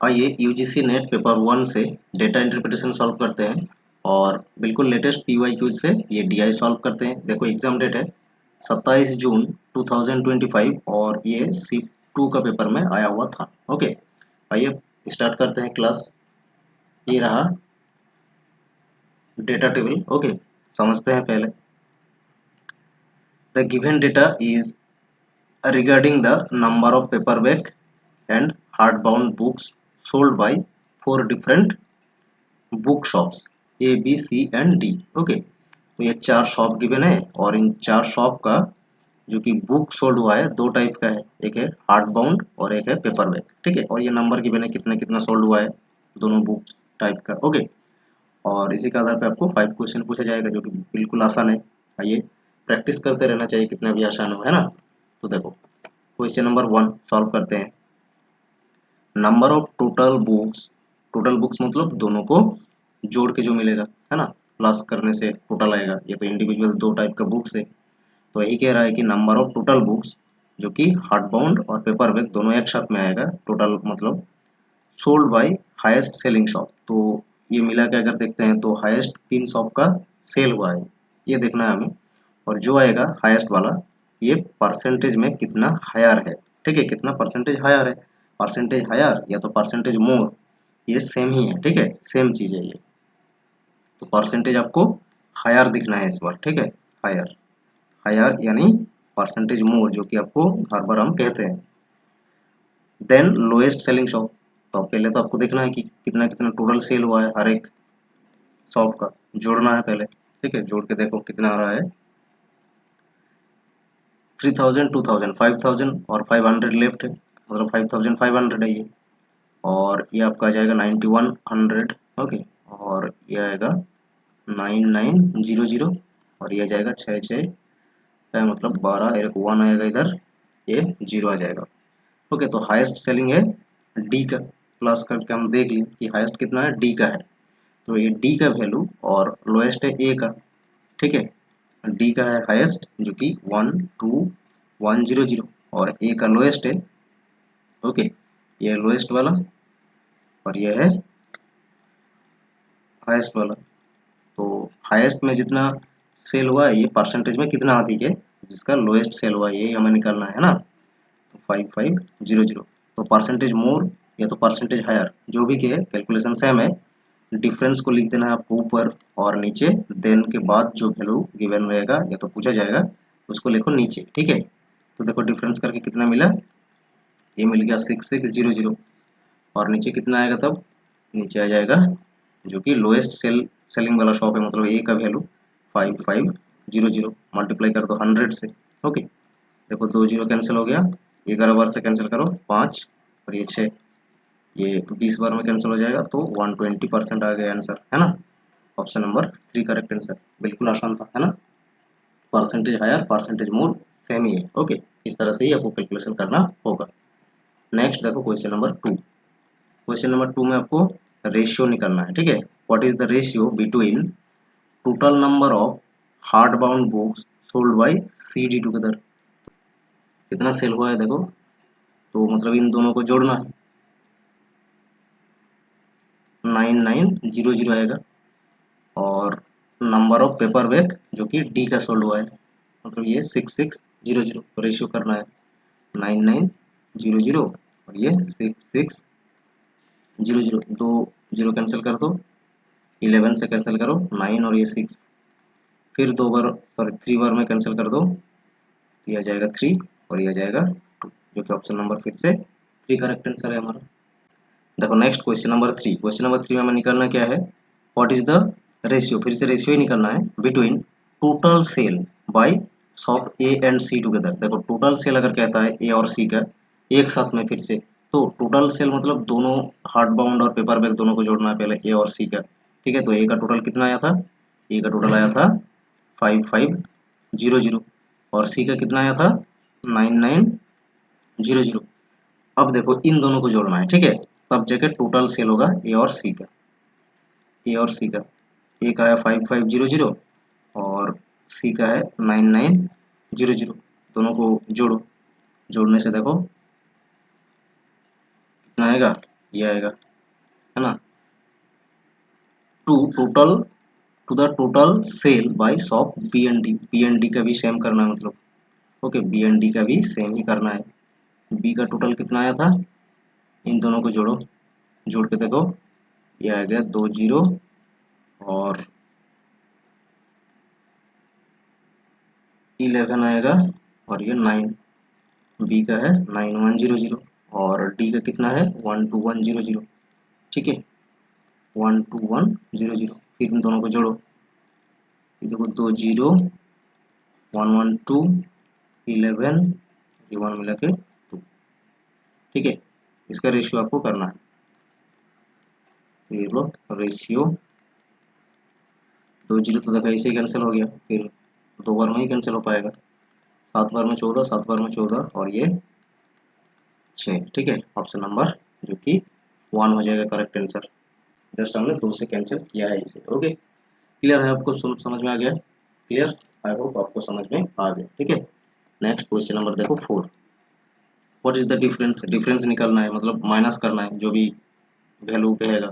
आइए UGC net paper 1 से data interpretation solve करते हैं और बिल्कुल लेटेस्ट पीवाईक्यूज से ये डीआई सॉल्व करते हैं। देखो एग्जाम डेट है 27 जून 2025 और ये C2 का पेपर में आया हुआ था। ओके, आइए स्टार्ट करते हैं क्लास। ये रहा डेटा टेबल। ओके, समझते हैं पहले। The given data is regarding the number of paperback and hardbound books sold by 4 different book shops ABCD। Okay, तो ये 4 शॉप गिवन है और इन 4 शॉप का जो कि बुक सोल्ड हुआ है 2 टाइप का है, एक है हार्ड बाउंड और एक है पेपर बैक। ठीक है, और ये नंबर गिवन है कितना कितना सोल्ड हुआ है दोनों बुक टाइप का। ओके, और इसी के आधार पे आपको 5 क्वेश्चन पूछा जाएगा जो कि बिल्कुल आसान है। आइए प्रैक्टिस करते रहना चाहिए, कितना भी आसान हो, है ना। तो देखो क्वेश्चन नंबर 1 सॉल्व करते हैं। नंबर ऑफ टोटल बुक्स मतलब दोनों को जोड़ के जो मिलेगा, है ना, प्लस करने से टोटल आएगा। ये तो इंडिविजुअल 2 टाइप का बुक्स है, तो यही कह रहा है कि नंबर ऑफ टोटल बुक्स जो कि हार्ड बाउंड और पेपर बैक दोनों एक साथ में आएगा। टोटल मतलब sold by highest selling shop. तो ये मिला के अगर देखते हैं तो हाईएस्ट किन शॉप का सेल हुआ है ये देखना है हमें, और जो आएगा हाईएस्ट वाला ये परसेंटेज में कितना हायर है। ठीक है, कितना परसेंटेज हायर है, परसेंटेज हायर या तो परसेंटेज मोर, ये सेम ही है। ठीक है, सेम चीज है ये, तो परसेंटेज आपको हायर दिखना है इस बार। ठीक है, हायर, हायर यानी परसेंटेज मोर जो कि आपको हर बार हम कहते हैं। देन लोएस्ट सेलिंग शॉप, तो पहले तो आपको देखना है कि कितना कितना टोटल सेल हुआ है हर एक शॉप का, जोड़ना है पहले। ठीक है, जोड़ के देखो कितना आ रहा है। 3000 2000 5000 और 500 लेफ्ट है, मतलब 5500 है ये, और ये आपका आ जाएगा 9100। ओके, और ये आएगा 9900 और ये आ जाएगा 66 है, मतलब 12, एक 1 आएगा इधर, ये 0 आ जाएगा। ओके, तो हाईएस्ट सेलिंग है डी का, प्लस करके हम देख लें कि हाईएस्ट कितना है, डी का है। तो ये डी का वैल्यू और लोएस्ट है ए का। ठीक है, डी का है हाईएस्ट जो कि 12100 और ए का लोएस्ट है। ओके, ये लोएस्ट वाला और ये है हाईएस्ट वाला। तो हाईएस्ट में जितना सेल हुआ है ये परसेंटेज में कितना अधिक है, जिसका लोएस्ट सेल हुआ है ये हमें निकालना है ना। तो 5500, तो परसेंटेज मोर या तो परसेंटेज हायर, जो भी के कैलकुलेशन सेम है। डिफरेंस को लिख देना है आपको ऊपर और नीचे, देन के बाद जो वैल्यू गिवन रहेगा या तो पूछा जाएगा उसको लिखो नीचे। ठीक है, तो देखो डिफरेंस करके कितना मिला, ये मिल गया 6600 और नीचे कितना आएगा, तब नीचे आ जाएगा जो कि लोएस्ट सेलिंग वाला शॉप है, मतलब ए का वैल्यू 5500 मल्टीप्लाई कर दो 100 से। ओके, देखो 2 जीरो कैंसिल हो गया, 11 बार से कैंसिल करो 5 और ये 6, ये 20 बार में कैंसिल हो जाएगा, तो 120% आ गया आंसर, है ना। ऑप्शन नंबर 3 करेक्ट आंसर, बिल्कुल आसान था, है ना। Percentage higher percentage more same ही है। ओके, इस तरह से ही आपको कैलकुलेशन करना होगा। नेक्स्ट देखो क्वेश्चन नंबर 2। क्वेश्चन नंबर 2 में आपको रेशियो निकालना है। ठीक है, what is the ratio between total number of hard bound books sold bye CD together. कितना सेल हुआ है देखो, तो मतलब इन दोनों को जोड़ना है, 9900 आएगा, और नंबर ऑफ पेपर बैग जो कि डी का सोल्ड हुआ है, मतलब ये 6600, तो रेशियो करना है 9900 और ये 6600, दो जीरो कैंसिल कर दो, 11 से कैंसिल करो 9 और ये 6, फिर 2 बार सॉरी 3 बार में कैंसिल कर दो, ये आ जाएगा 3 और ये आ जाएगा 2, जो कि ऑप्शन नंबर फिर से 3 करेक्ट आंसर है हमारा। देखो next question number 3। Question number 3 में हमें निकालना क्या है, व्हाट इज द रेशियो, फिर से रेशियो ही निकालना है, between total sale by shop A and C together. देखो टोटल सेल अगर कहता है ए और सी का एक साथ में, फिर से तो टोटल सेल मतलब दोनों हार्ड बाउंड और पेपर बैग दोनों को जोड़ना है पहले, ए और सी का। ठीक है, तो ए का टोटल कितना आया था, ए का टोटल आया था 5500 और सी का कितना आया था 9900। अब देखो इन दोनों को जोड़ना है। ठीक है, तब जाके टोटल सेल होगा ए और सी का। ए और सी का, ए का है 5500 और सी का है 9900, दोनों को जोड़ो, जोड़ने से देखो कितना आएगा ये आएगा, है ना। To the total sale by shop B and D, B and D का भी सेम करना है मतलब, ओके, बी एंड डी का भी सेम ही करना है। बी का टोटल कितना आया था, इन दोनों को जोड़ो, जोड़ के देखो, ये आ गया 2 जीरो और 11 आएगा, और ये 9, बी का है 9100 और डी का कितना है 12100, ठीक है, 12100। फिर इन दोनों को जोड़ो, ये देखो 2 जीरो 112 11, ये 1 मिला के 2, ठीक है। इसका रेशियो आपको करना है, ये लो रेशियो, 2 जीरो तो देखा इसे कैंसिल हो गया, फिर 2 बार में ही कैंसिल हो पाएगा, 7 बार में 14, 7 बार में 14 और ये 6, ठीक है। ऑप्शन नंबर जो कि 1 हो जाएगा करेक्ट आंसर, जस्ट हमने 2 से कैंसिल किया है इसे, ओके। क्लियर है आपको, समझ में आ गया, क्लियर, आई होप आपको समझ में आ गया, ठीक है। नेक्स्ट क्वेश्चन नंबर देखो 4, what is the difference, difference निकालना है मतलब माइनस करना है जो भी वैल्यू कहेगा,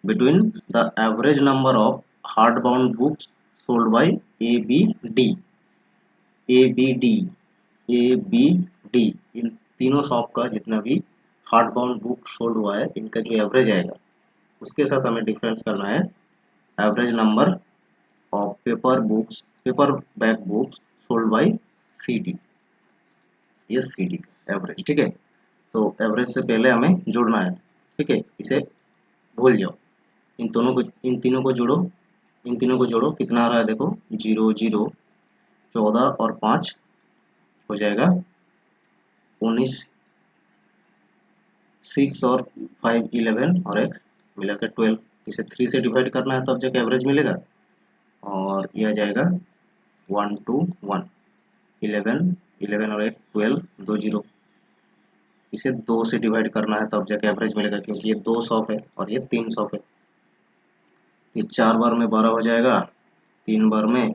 between the average number of hard bound books sold by A B D, A B D, A B D, इन तीनों शॉप का जितना भी हार्ड बाउंड बुक सोल्ड हुआ है इनका जो एवरेज आएगा उसके साथ हमें डिफरेंस करना है average number of paper books, paperback books sold by C D, ये सी डी का एवरेज, ठीक है। तो एवरेज से पहले हमें जोड़ना है, ठीक है, इसे भूल जाओ, इन तीनों को जोड़ो, इन तीनों को जोड़ो, कितना आ रहा है देखो, 0 0 14 और 5 हो जाएगा 19, 6 और 5 11 और एक मिला के 12, इसे 3 से डिवाइड करना है तब जाके एवरेज मिलेगा, और यह आ जाएगा 1 2 1 11 11 और एक 12, 2 जीरो, इसे 2 से डिवाइड करना है तब जाके एवरेज मिलेगा, क्योंकि ये 2 शॉप है और ये 3 शॉप है। ये 4 बार में 12 हो जाएगा, 3 बार में,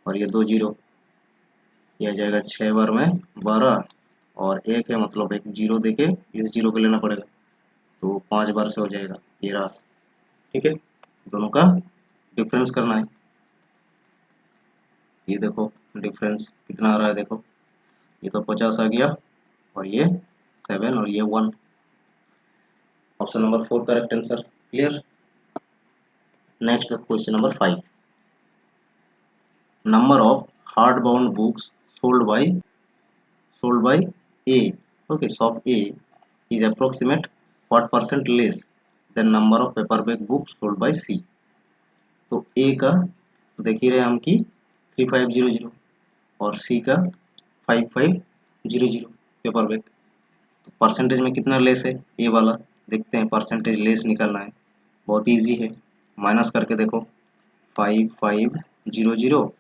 और ये 2 जीरो, ये आ जाएगा 6 बार में 12 और एक है मतलब एक जीरो देके इस जीरो को लेना पड़ेगा, तो 5 बार से हो जाएगा, ये रहा, ठीक है। दोनों का डिफरेंस करना है, ये देखो डिफरेंस कितना आ रहा है देखो, ये तो 50 आ गया और ये 7 और ये 1, option number 4 correct answer, clear. Next question number 5, number of hard bound books sold by A, okay, shop A is approximate what percent less than number of paperback books sold by C। तो A का तो देख ही रहे हम कि 3500 और C का 5500 paperback, तो परसेंटेज में कितना लेस है ए वाला, देखते हैं परसेंटेज लेस निकालना है, बहुत इजी है, माइनस करके देखो, 5500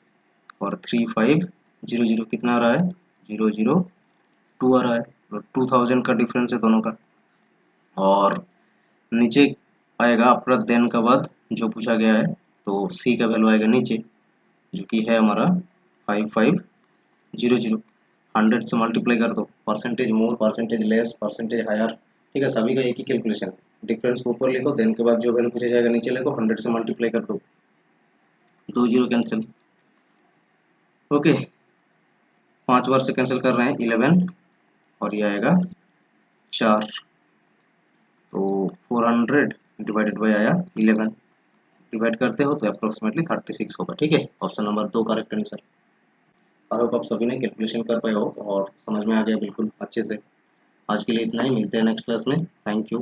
और 3500 कितना आ रहा है 002 आ रहा है, तो 2000 का डिफरेंस है दोनों का। और नीचे आएगा आफ्टर देन का बाद जो पूछा गया है, तो सी का वैल्यू आएगा नीचे जो कि है हमारा 5500, 100 से मल्टीप्लाई कर दो, percentage more percentage less percentage higher, ठीक है, सभी का एक ही कैलकुलेशन, डिफरेंस को ऊपर लिखो, देन के बाद जो वैल्यू पूछा जाएगा नीचे लिखो, 100 से मल्टीप्लाई कर दो, 2 जीरो कैंसिल, ओके, 5 बार से कैंसिल कर रहे हैं 11 और ये आएगा 4, तो 400 डिवाइडेड बाई आया 11, डिवाइड करते हो तो अप्रोक्सीमेटली 36 होगा, ठीक है। Option number 2 correct answer. I hope आप सभी ने कैलकुलेशन कर पाए हो और समझ में आ गया बिल्कुल अच्छे से। आज के लिए इतना ही, मिलते हैं नेक्स्ट क्लास में, थैंक यू।